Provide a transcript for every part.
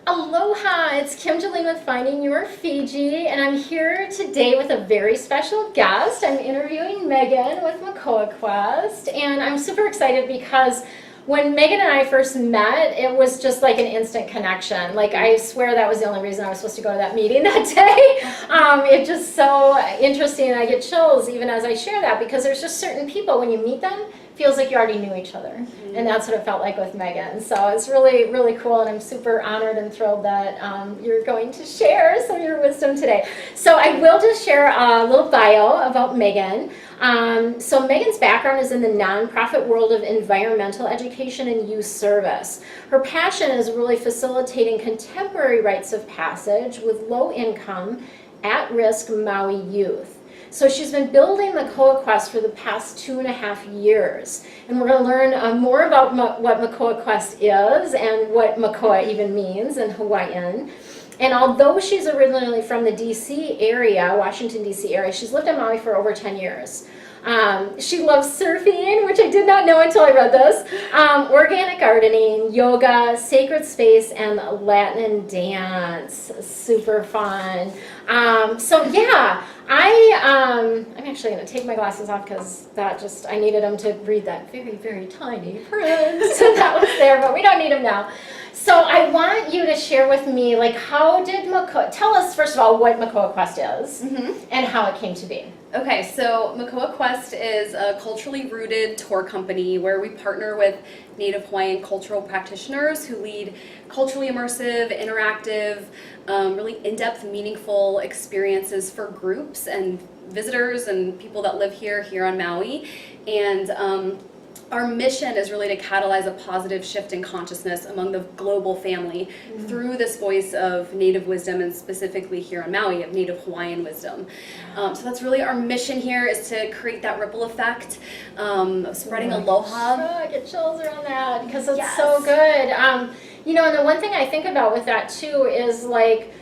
Aloha, it's Kim Jolene with Finding Your Fiji, and I'm here today with a very special guest. I'm interviewing Meagan with Makoa Quest, and I'm super excited because when Meagan and I first met, it was just like an instant connection. Like, I swear that was the only reason I was supposed to go to that meeting that day. It's just so interesting, and I get chills even as I share that, because there's just certain people, when you meet them, feels like you already knew each other. Mm-hmm. And that's what it felt like with Meagan. So it's really, really cool, and I'm super honored and thrilled that you're going to share some of your wisdom today. So I will just share a little bio about Meagan. So Meagan's background is in the nonprofit world of environmental education and youth service. Her passion is really facilitating contemporary rites of passage with low-income, at-risk Maui youth. So she's been building Makoa Quest for the past 2.5 years. And we're going to learn more about what Makoa Quest is and what Makoa even means in Hawaiian. And although she's originally from the DC area, Washington, DC area, she's lived in Maui for over 10 years. She loves surfing, which I did not know until I read this, organic gardening, yoga, sacred space, and Latin dance. Super fun. So yeah, I'm actually going to take my glasses off because I needed them to read that very, very tiny print. So that was there, but we don't need them now. So I want you to share with me, like, how did Makoa, tell us first of all what Makoa Quest is and how it came to be. Okay, so Makoa Quest is a culturally rooted tour company where we partner with Native Hawaiian cultural practitioners who lead culturally immersive, interactive, really in-depth, meaningful experiences for groups and visitors and people that live here on Maui. And our mission is really to catalyze a positive shift in consciousness among the global family through this voice of Native wisdom, and specifically here on Maui of Native Hawaiian wisdom. So that's really our mission here, is to create that ripple effect of spreading aloha. Oh, I get chills around that because it's so good. You know, and the one thing I think about with that too is like,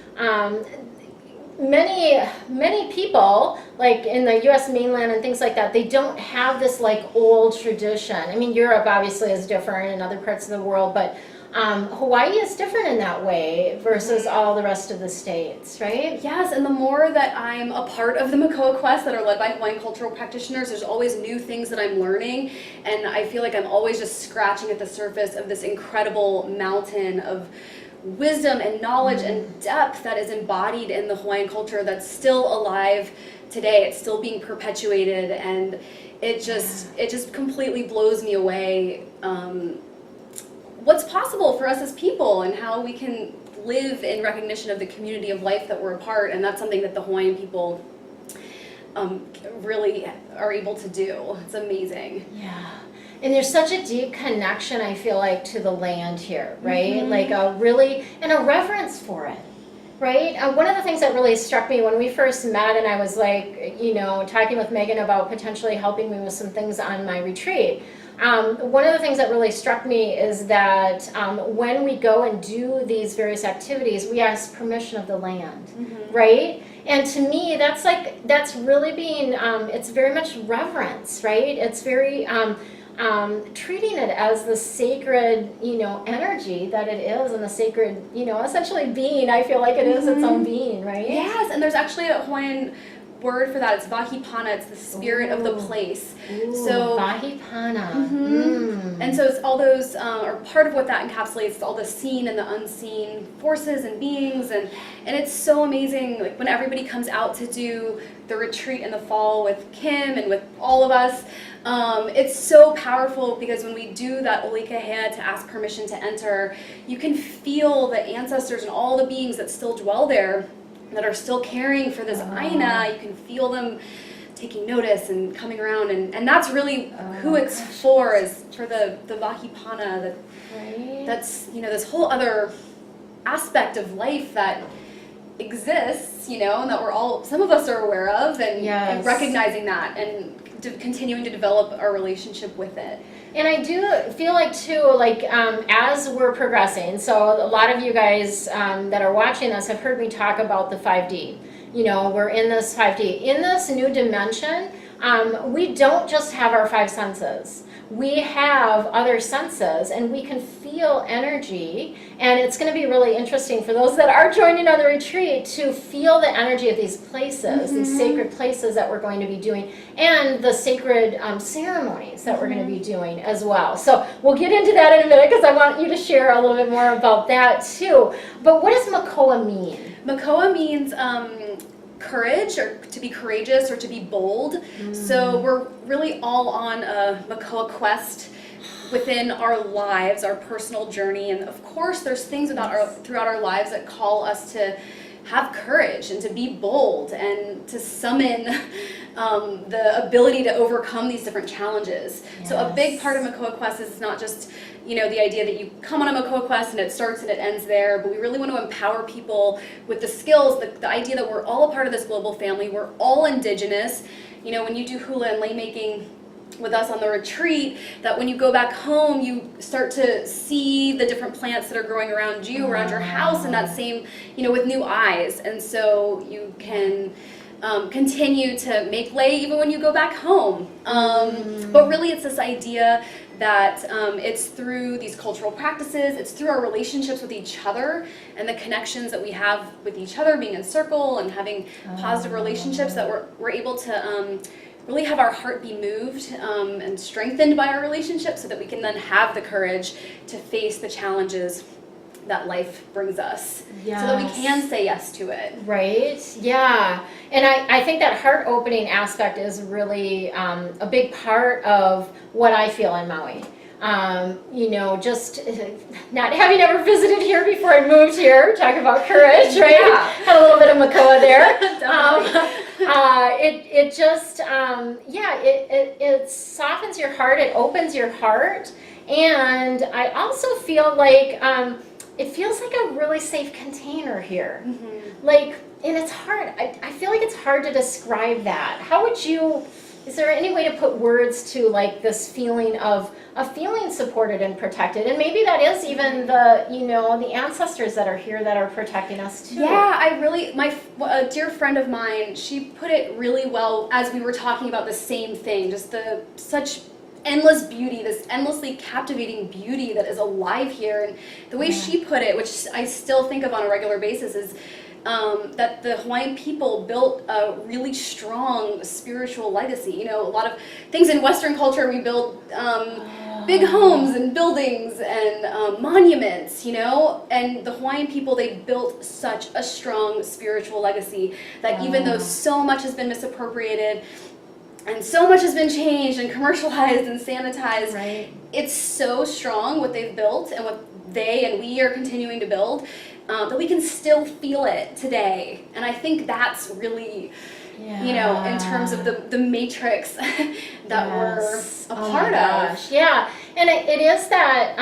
many people, like in the U.S. mainland and things like that, they don't have this like old tradition. I mean, Europe obviously is different and other parts of the world, but Hawaii is different in that way versus all the rest of the states, right? Yes, and the more that I'm a part of the Makoa Quest that are led by Hawaiian cultural practitioners, there's always new things that I'm learning, and I feel like I'm always just scratching at the surface of this incredible mountain of wisdom and knowledge and depth that is embodied in the Hawaiian culture that's still alive today. It's still being perpetuated, and it just completely blows me away what's possible for us as people and how we can live in recognition of the community of life that we're a part, and that's something that the Hawaiian people really are able to do. It's amazing. Yeah. And there's such a deep connection, I feel like, to the land here, right? Like a really, and a reverence for it, right? One of the things that really struck me when we first met, and I was like, you know, talking with Meagan about potentially helping me with some things on my retreat, one of the things that really struck me is that when we go and do these various activities, we ask permission of the land, right? And to me, that's really being, it's very much reverence, right? It's very, treating it as the sacred, you know, energy that it is, and the sacred, you know, essentially being, I feel like it is its own being, right? Yes, and there's actually a Hawaiian word for that. It's Wahi Pana. It's the spirit of the place. So Wahi Pana. And so it's all those, or part of what that encapsulates, all the seen and the unseen forces and beings, and it's so amazing. Like when everybody comes out to do the retreat in the fall with Kim and with all of us, it's so powerful because when we do that olika to ask permission to enter, you can feel the ancestors and all the beings that still dwell there, that are still caring for this aina. You can feel them taking notice and coming around, and that's really who it's for, is for the Wahi Pana, that's, you know, this whole other aspect of life that exists, you know, and that we're all, some of us are aware of, and recognizing that and continuing to develop our relationship with it. And I do feel like too, like as we're progressing, so a lot of you guys that are watching this have heard me talk about the 5D. You know, we're in this 5D. In this new dimension, we don't just have our 5 senses. we have other senses and we can feel energy, and it's going to be really interesting for those that are joining on the retreat to feel the energy of these places, these sacred places that we're going to be doing, and the sacred ceremonies that we're going to be doing as well. So we'll get into that in a minute because I want you to share a little bit more about that too. But what does Makoa mean? Makoa means courage, or to be courageous, or to be bold. So we're really all on a Makoa Quest within our lives, our personal journey, and of course there's things throughout our lives that call us to have courage and to be bold and to summon the ability to overcome these different challenges. Yes. So a big part of Makoa Quest is not just, you know, the idea that you come on a Makoa Quest and it starts and it ends there, but we really want to empower people with the skills, the idea that we're all a part of this global family, we're all indigenous. You know, when you do hula and lei making with us on the retreat, that when you go back home, you start to see the different plants that are growing around you, around your house, and that same, you know, with new eyes. And so you can continue to make lei even when you go back home. But really it's this idea that it's through these cultural practices, it's through our relationships with each other and the connections that we have with each other, being in circle and having positive relationships, that we're able to really have our heart be moved and strengthened by our relationships, so that we can then have the courage to face the challenges that life brings us. Yes. So that we can say yes to it. Right, yeah. And I think that heart opening aspect is really a big part of what I feel in Maui. You know, just not having ever visited here before I moved here, talk about courage, right? Yeah. Had a little bit of Makoa there. It just, it softens your heart, it opens your heart, and I also feel like it feels like a really safe container here. Like, and it's hard, I feel like it's hard to describe that. How would you, is there any way to put words to like this feeling of feeling supported and protected? And maybe that is even the, you know, the ancestors that are here that are protecting us too. Yeah, a dear friend of mine, she put it really well as we were talking about the same thing, just such endless beauty, this endlessly captivating beauty that is alive here. And the way she put it, which I still think of on a regular basis, is that the Hawaiian people built a really strong spiritual legacy. You know, a lot of things in Western culture, we build big homes and buildings and monuments, you know, and the Hawaiian people, they built such a strong spiritual legacy that even though so much has been misappropriated and so much has been changed and commercialized and sanitized, right, it's so strong what they've built and what they and we are continuing to build, that we can still feel it today. And I think that's really, you know, in terms of the matrix that we're a part of. Yeah, and it is that,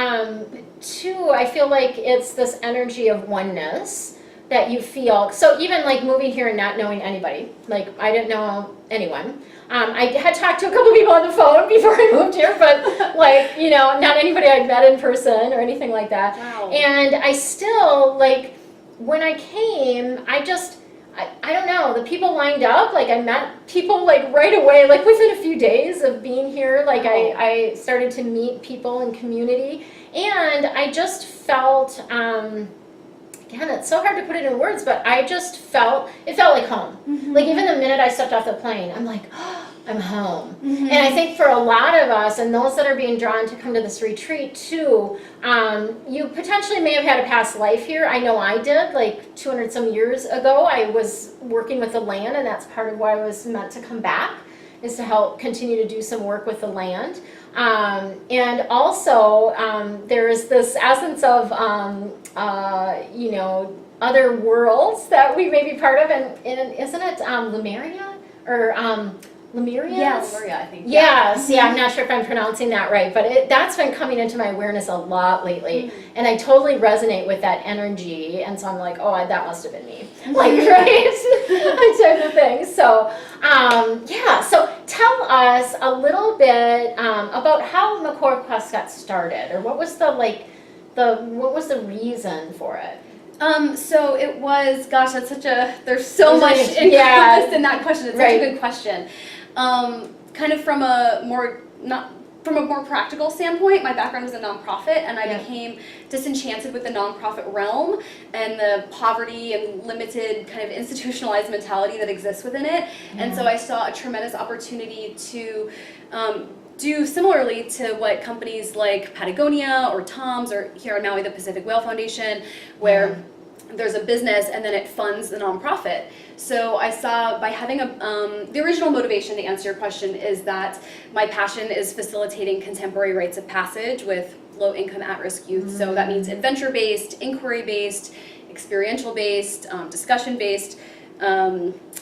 too, I feel like it's this energy of oneness that you feel. So even like moving here and not knowing anybody, like I didn't know anyone. I had talked to a couple people on the phone before I moved here, but like, you know, not anybody I'd met in person or anything like that. Wow. And I still, like, when I came, I don't know, the people lined up, like I met people like right away, like within a few days of being here, like I started to meet people in community, and I just felt, again, it's so hard to put it in words, but I just felt, it felt like home. Like even the minute I stepped off the plane, I'm like, oh, I'm home. And I think for a lot of us, and those that are being drawn to come to this retreat too, you potentially may have had a past life here. I know I did, like 200 some years ago. I was working with the land, and that's part of why I was meant to come back, is to help continue to do some work with the land. And also, there is this essence of, you know, other worlds that we may be part of, and isn't it Lemuria? Or Lemurians? Yeah, Lemuria, I think. Yes, yeah, I'm not sure if I'm pronouncing that right, but that's been coming into my awareness a lot lately, and I totally resonate with that energy, and so I'm like, oh, that must have been me, like, right, type of thing. So, yeah, so tell us a little bit about how Makoa Quest got started, or what was what was the reason for it? So it was, gosh, that's there's so much encompassed in that question. It's such a good question. Kind of from a more, not from a more practical standpoint, my background was a nonprofit, and I became disenchanted with the nonprofit realm and the poverty and limited kind of institutionalized mentality that exists within it. And so I saw a tremendous opportunity to do similarly to what companies like Patagonia or Tom's, or here in Maui, the Pacific Whale Foundation, where there's a business and then it funds the nonprofit. So I saw by having the original motivation to answer your question is that my passion is facilitating contemporary rites of passage with low-income at-risk youth. So that means adventure-based, inquiry-based, experiential-based, discussion-based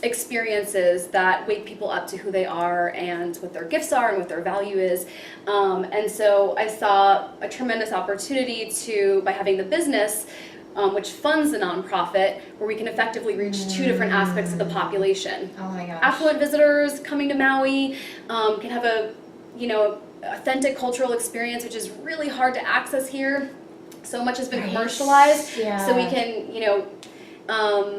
experiences that wake people up to who they are and what their gifts are and what their value is. And so I saw a tremendous opportunity to, by having the business, which funds the nonprofit, where we can effectively reach two different aspects of the population. Oh my gosh. Affluent visitors coming to Maui can have a, authentic cultural experience, which is really hard to access here. So much has been commercialized, so we can,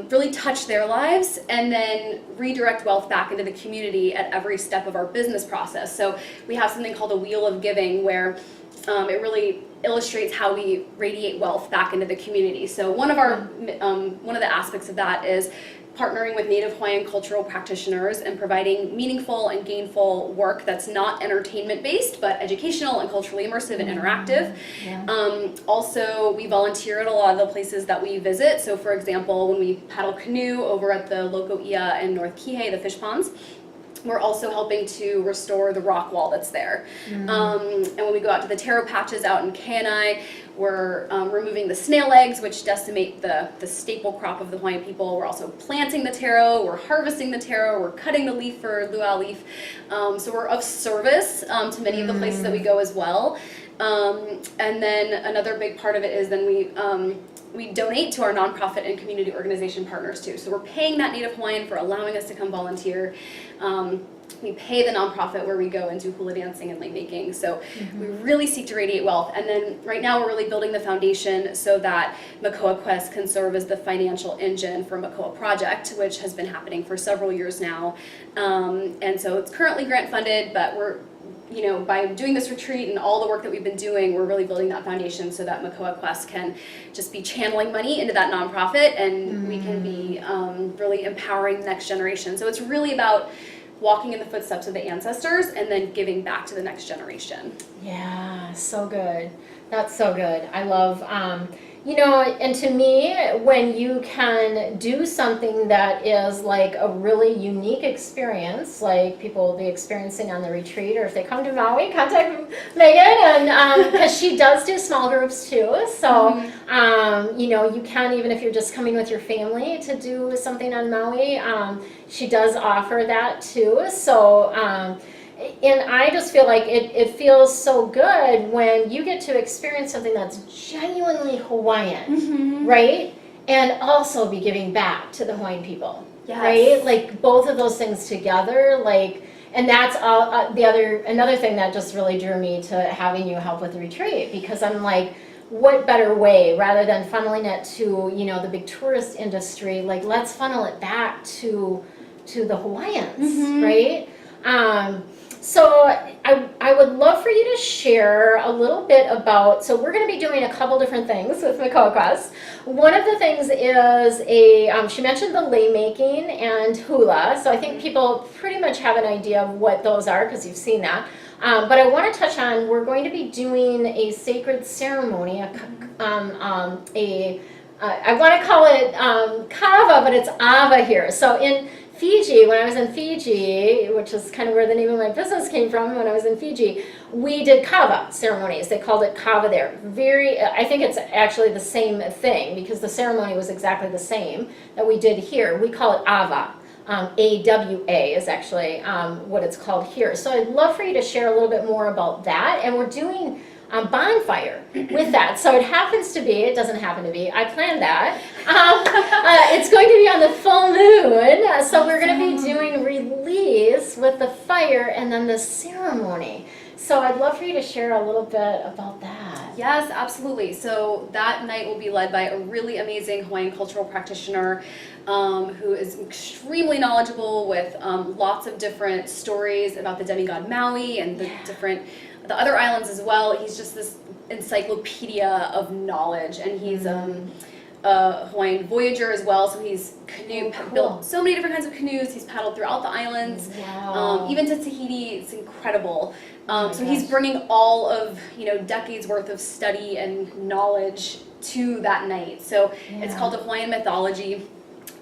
really touch their lives and then redirect wealth back into the community at every step of our business process. So we have something called a wheel of giving, where it really illustrates how we radiate wealth back into the community. So one of the aspects of that is partnering with Native Hawaiian cultural practitioners and providing meaningful and gainful work that's not entertainment based, but educational and culturally immersive and interactive. Also, we volunteer at a lot of the places that we visit. So for example, when we paddle canoe over at the Loko'ia and North Kihei, the fish ponds, we're also helping to restore the rock wall that's there. And when we go out to the taro patches out in Kainai, we're removing the snail eggs, which decimate the staple crop of the Hawaiian people. We're also planting the taro, we're harvesting the taro, we're cutting the leaf for luau leaf. So we're of service to many of the places that we go as well. And then another big part of it is then we donate to our nonprofit and community organization partners too. So we're paying that Native Hawaiian for allowing us to come volunteer. We pay the nonprofit where we go and do hula dancing and lei making. So we really seek to radiate wealth. And then right now we're really building the foundation so that Makoa Quest can serve as the financial engine for Makoa Project, which has been happening for several years now. And so it's currently grant funded, but we're by doing this retreat and all the work that we've been doing, we're really building that foundation so that Makoa Quest can just be channeling money into that nonprofit, and we can be really empowering the next generation. So it's really about walking in the footsteps of the ancestors and then giving back to the next generation. Yeah, so good. That's so good. I love, and to me, when you can do something that is like a really unique experience, like people will be experiencing on the retreat, or if they come to Maui, contact Meagan, and because she does do small groups too. So, you can, even if you're just coming with your family to do something on Maui, she does offer that too. So, and I just feel like it feels so good when you get to experience something that's genuinely Hawaiian, right? And also be giving back to the Hawaiian people, right? Like both of those things together, and that's all, another thing that just really drew me to having you help with the retreat, because I'm like, what better way, rather than funneling it to, the big tourist industry, like let's funnel it back to the Hawaiians, right? So I would love for you to share a little bit about, so we're going to be doing a couple different things with Makoa Quest. One of the things is she mentioned the lei making and hula, so I think people pretty much have an idea of what those are because you've seen that. But I want to touch on, we're going to be doing a sacred ceremony, I want to call it kava, but it's ava here. So in Fiji, when I was in Fiji, which is kind of where the name of my business came from, when I was in Fiji, we did kava ceremonies. They called it kava there. I think it's actually the same thing because the ceremony was exactly the same that we did here. We call it ava. AWA is actually what it's called here. So I'd love for you to share a little bit more about that. And we're doing bonfire with that. So it doesn't happen to be, I planned that. It's going to be on the full moon. So we're going to be doing release with the fire and then the ceremony. So I'd love for you to share a little bit about that. Yes, absolutely. So that night will be led by a really amazing Hawaiian cultural practitioner who is extremely knowledgeable with lots of different stories about the demigod Maui and the different the other islands as well. He's just this encyclopedia of knowledge, and he's a Hawaiian voyager as well, so he's built so many different kinds of canoes. He's paddled throughout the islands, even to Tahiti. It's incredible. So he's bringing all of, decades worth of study and knowledge to that night. So it's called a Hawaiian mythology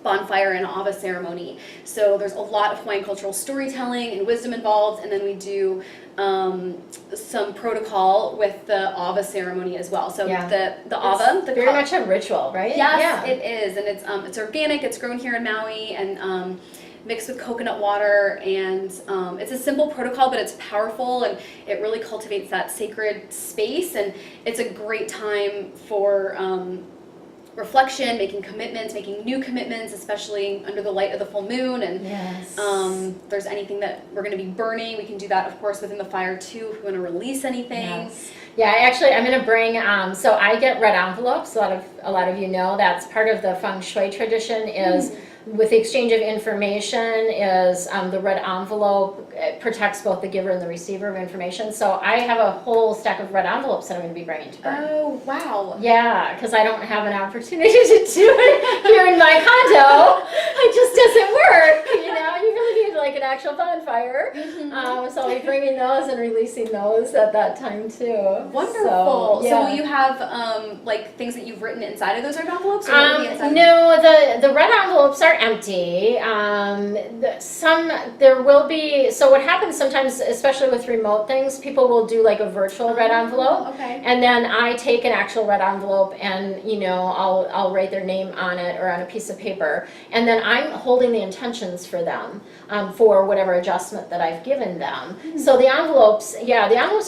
bonfire and Ava ceremony. So there's a lot of Hawaiian cultural storytelling and wisdom involved, and then we do some protocol with the Ava ceremony as well. So the Ava, very much a ritual, right? Yes, it is, and it's organic. It's grown here in Maui and mixed with coconut water, and it's a simple protocol, but it's powerful, and it really cultivates that sacred space, and it's a great time for reflection, making commitments, making new commitments, especially under the light of the full moon. And if there's anything that we're going to be burning, we can do that, of course, within the fire too, if we want to release anything. Yeah, I'm going to bring, so I get red envelopes. A lot of you know that's part of the feng shui tradition is with the exchange of information is the red envelope. It protects both the giver and the receiver of information. So I have a whole stack of red envelopes that I'm going to be bringing to burn. Oh, wow. Yeah, because I don't have an opportunity to do it here in my condo. It just doesn't work. You really need like an actual bonfire. So I'll be bringing those and releasing those at that time too. Wonderful. So will you have like things that you've written inside of those red envelopes? Or no, the red envelopes are empty. There will be, so what happens sometimes, especially with remote things, people will do like a virtual red envelope. Okay. And then I take an actual red envelope and, I'll write their name on it or on a piece of paper. And then I'm holding the intentions for them, for whatever adjustment that I've given them. So the envelopes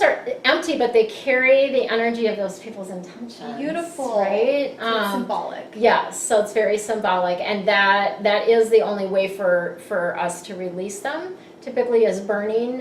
are empty, but they carry the energy of those people's intentions. Beautiful. Right? So it's symbolic. Yes, so it's very symbolic, and that is the only way for us to release them. Typically, is burning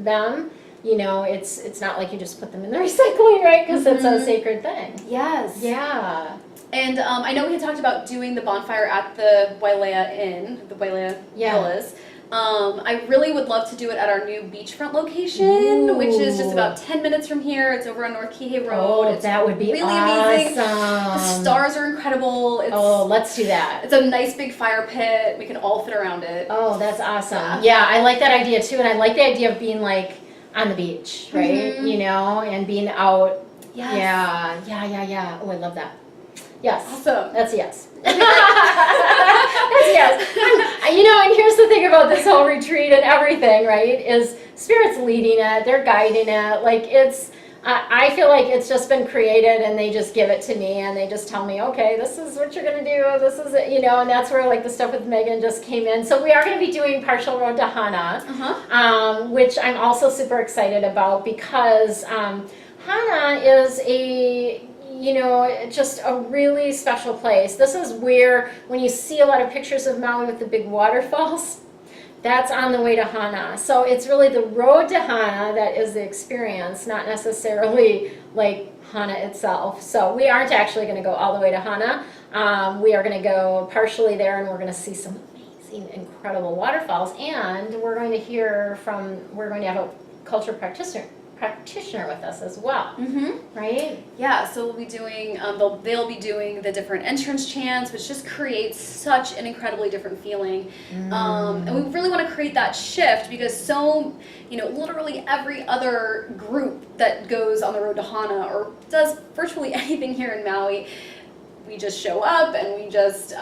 them. It's not like you just put them in the recycling, right? Because it's a sacred thing. Yes. Yeah. And I know we had talked about doing the bonfire at the Wailea Inn, the Wailea Villas. I really would love to do it at our new beachfront location, which is just about 10 minutes from here. It's over on North Kihei Road. Oh, that would be really awesome. amazing. The stars are incredible. Let's do that. It's a nice big fire pit. We can all fit around it. Oh, that's awesome. Yeah, I like that idea too, and I like the idea of being like on the beach, right? And being out. Yes. Yeah. Oh, I love that. Yes. Awesome. That's a yes. That's a yes. And here's the thing about this whole retreat and everything, right, is Spirit's leading it, they're guiding it. Like I feel like it's just been created and they just give it to me and they just tell me, okay, this is what you're going to do, this is it, and that's where like the stuff with Meagan just came in. So we are going to be doing Partial Road to Hana, which I'm also super excited about because Hana is just a really special place. This is where, when you see a lot of pictures of Maui with the big waterfalls, that's on the way to Hana. So it's really the road to Hana that is the experience, not necessarily like Hana itself. So we aren't actually going to go all the way to Hana. We are going to go partially there, and we're going to see some amazing, incredible waterfalls. And we're going to have a culture practitioner with us as well, right? Yeah, so we'll be doing, they'll be doing the different entrance chants, which just creates such an incredibly different feeling. And we really want to create that shift because literally every other group that goes on the road to Hana or does virtually anything here in Maui, we just show up and we just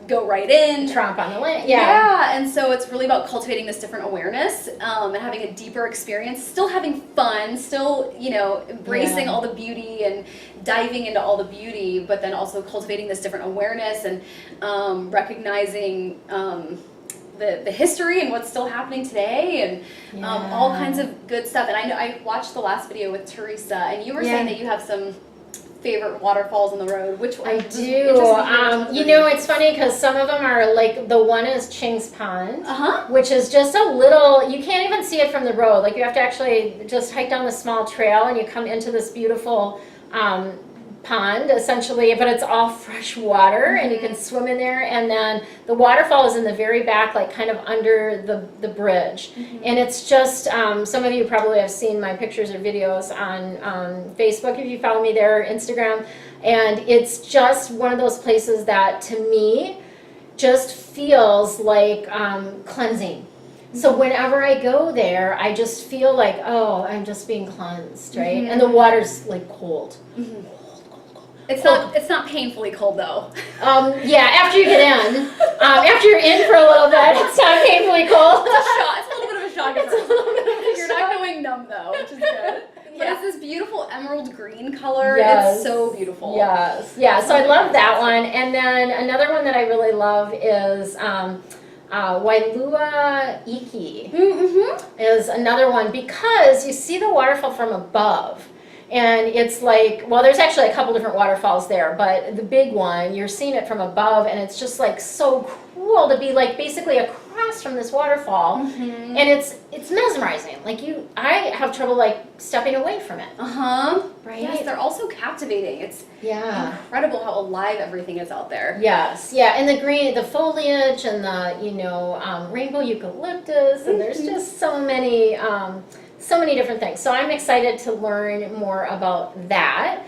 go right in. Tromp on the lane. Yeah, and so it's really about cultivating this different awareness and having a deeper experience, still having fun, still, embracing all the beauty and diving into all the beauty, but then also cultivating this different awareness and recognizing the history and what's still happening today and all kinds of good stuff. And I watched the last video with Teresa, and you were saying that you have some favorite waterfalls on the road. Which one? I do. It's funny because some of them are like, the one is Ching's Pond, which is just a little, you can't even see it from the road. Like you have to actually just hike down the small trail and you come into this beautiful pond essentially, but it's all fresh water and you can swim in there, and then the waterfall is in the very back, like kind of under the bridge. And it's just some of you probably have seen my pictures or videos on Facebook if you follow me there, Instagram, and it's just one of those places that to me just feels like cleansing. So whenever I go there, I just feel like, oh, I'm just being cleansed, right? And the water's like cold. It's not painfully cold though. Yeah, after you get in, after you're in for a little bit, it's not painfully cold. It's a little bit of a shock. It's a little bit of a You're shock. not going numb though, which is good. But it's this beautiful emerald green color. Yes. It's so beautiful. Yes. Yeah, so I love that one. And then another one that I really love is Wailua Iki is another one, because you see the waterfall from above. And it's like, well, there's actually a couple different waterfalls there, but the big one, you're seeing it from above, and it's just like so cool to be like basically across from this waterfall. And it's mesmerizing. Like I have trouble like stepping away from it. Right? Yes, they're also captivating. It's incredible how alive everything is out there. Yes, yeah, and the green, the foliage, and the rainbow eucalyptus, and there's just so many different things. So I'm excited to learn more about that.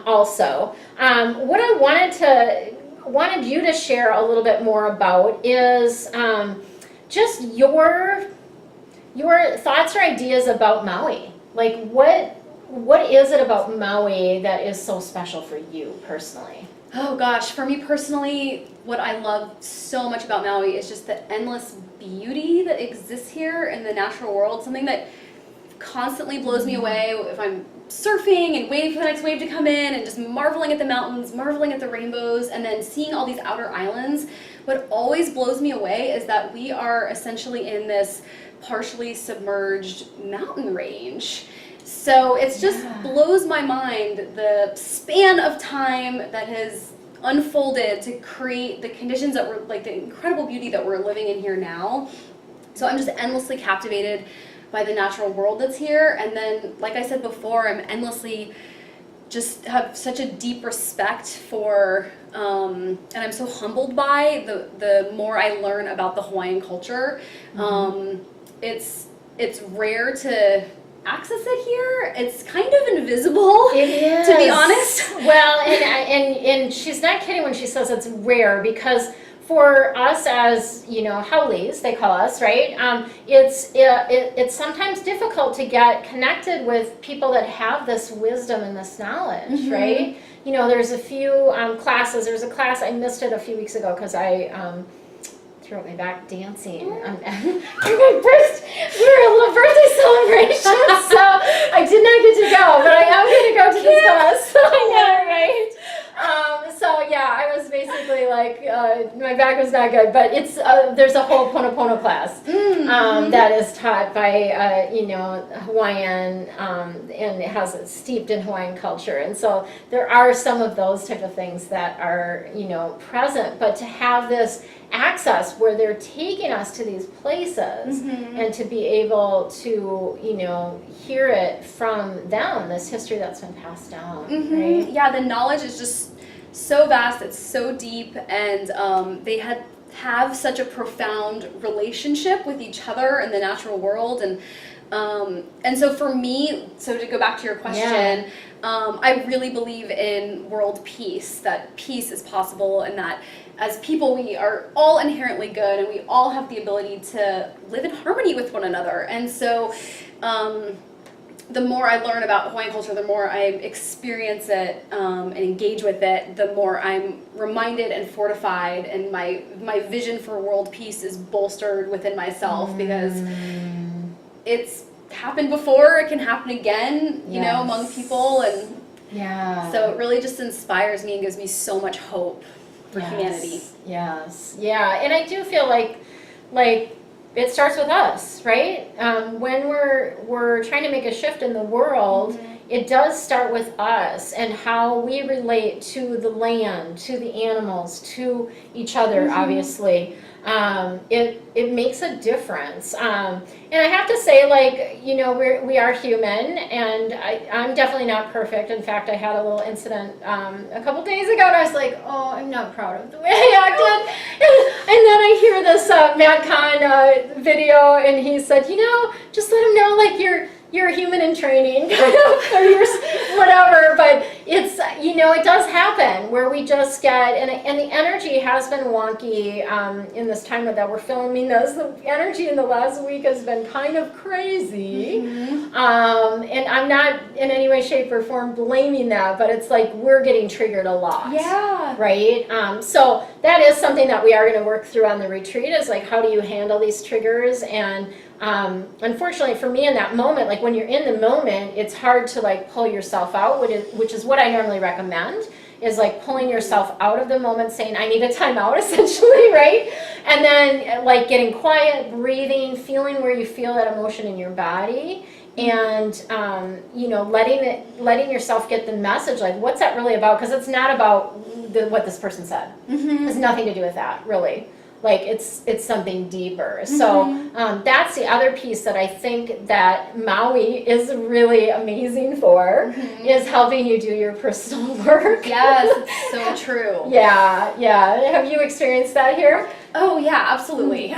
Also, what I wanted you to share a little bit more about is just your thoughts or ideas about Maui. Like what is it about Maui that is so special for you personally? Oh gosh, for me personally, what I love so much about Maui is just the endless beauty that exists here in the natural world. Something that constantly blows me away if I'm surfing and waiting for the next wave to come in and just marveling at the mountains, marveling at the rainbows, and then seeing all these outer islands. What always blows me away is that we are essentially in this partially submerged mountain range. So it's just blows my mind the span of time that has unfolded to create the conditions that we're, like the incredible beauty that we're living in here now. So I'm just endlessly captivated by the natural world that's here. And then, like I said before, I'm endlessly just have such a deep respect for, and I'm so humbled by the more I learn about the Hawaiian culture. It's rare to access it here. It's kind of invisible. It is, to be honest. Well, and she's not kidding when she says it's rare, because for us as, haulis, they call us, right? It's sometimes difficult to get connected with people that have this wisdom and this knowledge, right? There's a few classes. There's a class, I missed it a few weeks ago because I threw my back dancing. We were a little birthday celebration, so I did not get to go, but I am going to go to this class. I know, right? So yeah, I was basically like, my back was not good, but it's there's a whole Pono Class that is taught by Hawaiian, and it's steeped in Hawaiian culture, and so there are some of those type of things that are present, but to have this access where they're taking us to these places and to be able to hear it from them, this history that's been passed down, right? Yeah, the knowledge is just so vast, it's so deep, and they have such a profound relationship with each other in the natural world, and so for me, so to go back to your question, I really believe in world peace, that peace is possible, and that as people we are all inherently good and we all have the ability to live in harmony with one another. And so the more I learn about Hawaiian culture, the more I experience it and engage with it, the more I'm reminded and fortified, and my vision for world peace is bolstered within myself, because it's happened before, it can happen again, among people, and so it really just inspires me and gives me so much hope for humanity. Yes, yeah, and I do feel like it starts with us, right? When we're trying to make a shift in the world, it does start with us and how we relate to the land, to the animals, to each other, obviously. It makes a difference. And I have to say, like, you know, we are human, and I'm definitely not perfect. In fact, I had a little incident a couple days ago, and I was like, oh, I'm not proud of the way I acted. And then I hear this Matt Kahn video, and he said, you know, just let him know, like, you're a human in training, kind of, or you're whatever, but it's, you know, it does happen where we just get, and the energy has been wonky in this time that we're filming this. The energy in the last week has been kind of crazy, and I'm not in any way, shape, or form blaming that, but it's like we're getting triggered a lot. Yeah. Right? So that is something that we are going to work through on the retreat, is like, how do you handle these triggers? And unfortunately for me in that moment, like when you're in the moment, it's hard to like pull yourself out, which is what I normally recommend, is like pulling yourself out of the moment, saying, I need a timeout, essentially, right? And then like getting quiet, breathing, feeling where you feel that emotion in your body, and you know, letting yourself get the message, like, what's that really about? Because it's not about what this person said. It has nothing to do with that, really. Like, it's something deeper. So that's the other piece that I think that Maui is really amazing for, is helping you do your personal work. Yes, it's so true. Yeah. Have you experienced that here? Oh yeah, absolutely.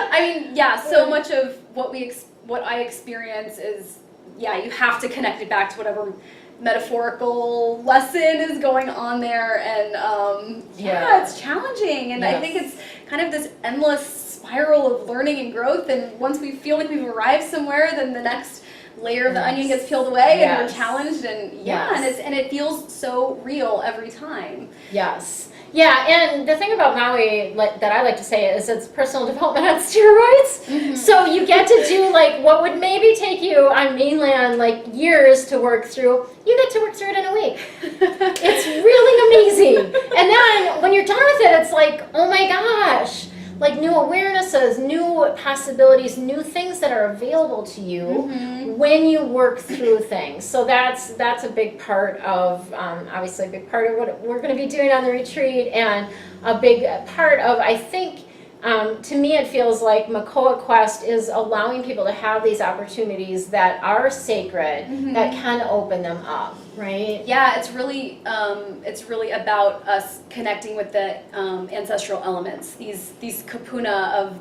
I mean, yeah, so much of what I experience is, yeah, you have to connect it back to whatever metaphorical lesson is going on there, and it's challenging, and I think it's kind of this endless spiral of learning and growth, and once we feel like we've arrived somewhere, then the next layer of the onion gets peeled away, and we're challenged, and and it feels so real every time. Yeah, and the thing about Maui that I like to say is it's personal development on steroids. So you get to do like what would maybe take you on mainland like years to work through, you get to work through it in a week. It's really amazing. And then when you're done with it, it's like, oh my gosh, like new awarenesses, new possibilities, new things that are available to you when you work through things. So that's a big part of, obviously a big part of what we're going to be doing on the retreat, and a big part of, I think, to me it feels like Makoa Quest is allowing people to have these opportunities that are sacred, that can open them up, right? Yeah, it's really about us connecting with the ancestral elements, these kapuna of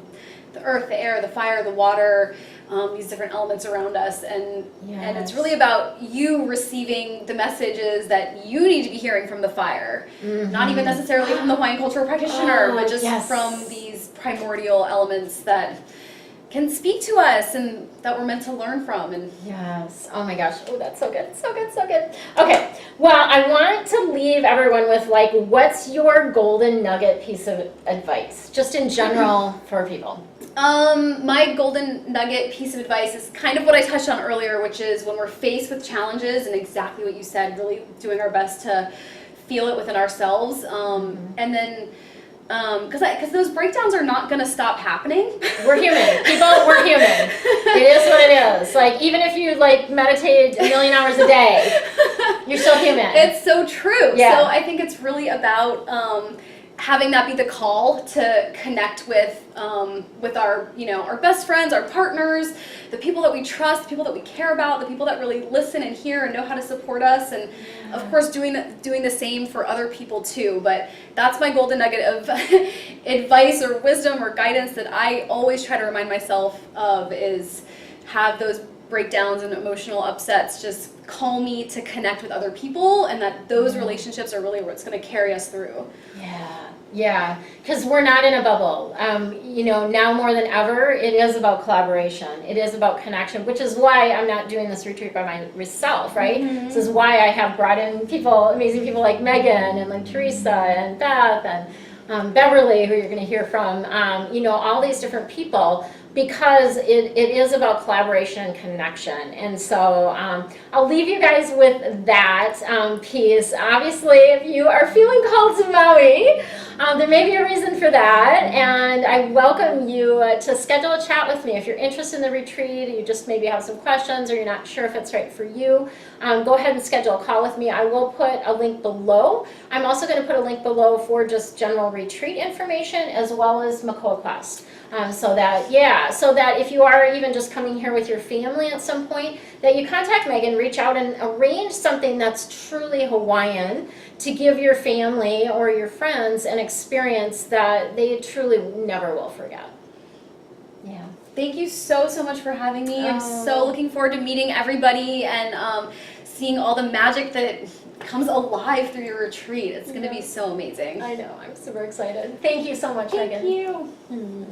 the earth, the air, the fire, the water, these different elements around us, and it's really about you receiving the messages that you need to be hearing from the fire, not even necessarily from the Hawaiian cultural practitioner, but just from these primordial elements that can speak to us and that we're meant to learn from. And oh my gosh, oh, that's so good. Okay, well, I want to leave everyone with like, what's your golden nugget piece of advice, just in general for people? My golden nugget piece of advice is kind of what I touched on earlier, which is when we're faced with challenges, and exactly what you said, really doing our best to feel it within ourselves, and then because those breakdowns are not going to stop happening. We're human. People, we're human. It is what it is. Like, even if you like meditate 1 million hours a day, you're still human. It's so true. Yeah. So I think it's really about having that be the call to connect with our, our best friends, our partners, the people that we trust, the people that we care about, the people that really listen and hear and know how to support us, and of course doing the same for other people too. But that's my golden nugget of advice or wisdom or guidance that I always try to remind myself of, is have those breakdowns and emotional upsets just call me to connect with other people, and that those relationships are really what's going to carry us through. Yeah, because we're not in a bubble. Now more than ever, it is about collaboration. It is about connection, which is why I'm not doing this retreat by myself, right? This is why I have brought in people, amazing people like Meagan and like Teresa and Beth and Beverly, who you're going to hear from, all these different people, because it is about collaboration and connection. And so I'll leave you guys with that piece. Obviously, if you are feeling called to Maui, there may be a reason for that, and I welcome you to schedule a chat with me. If you're interested in the retreat, you just maybe have some questions or you're not sure if it's right for you, go ahead and schedule a call with me. I will put a link below. I'm also going to put a link below for just general retreat information as well as Makoa Quest. So that if you are even just coming here with your family at some point, that you contact Meagan, reach out and arrange something that's truly Hawaiian to give your family or your friends an experience that they truly never will forget. Yeah. Thank you so much for having me. I'm so looking forward to meeting everybody and seeing all the magic that comes alive through your retreat. It's going to be so amazing. I know. I'm super excited. Thank you so much, Meagan. Thank you.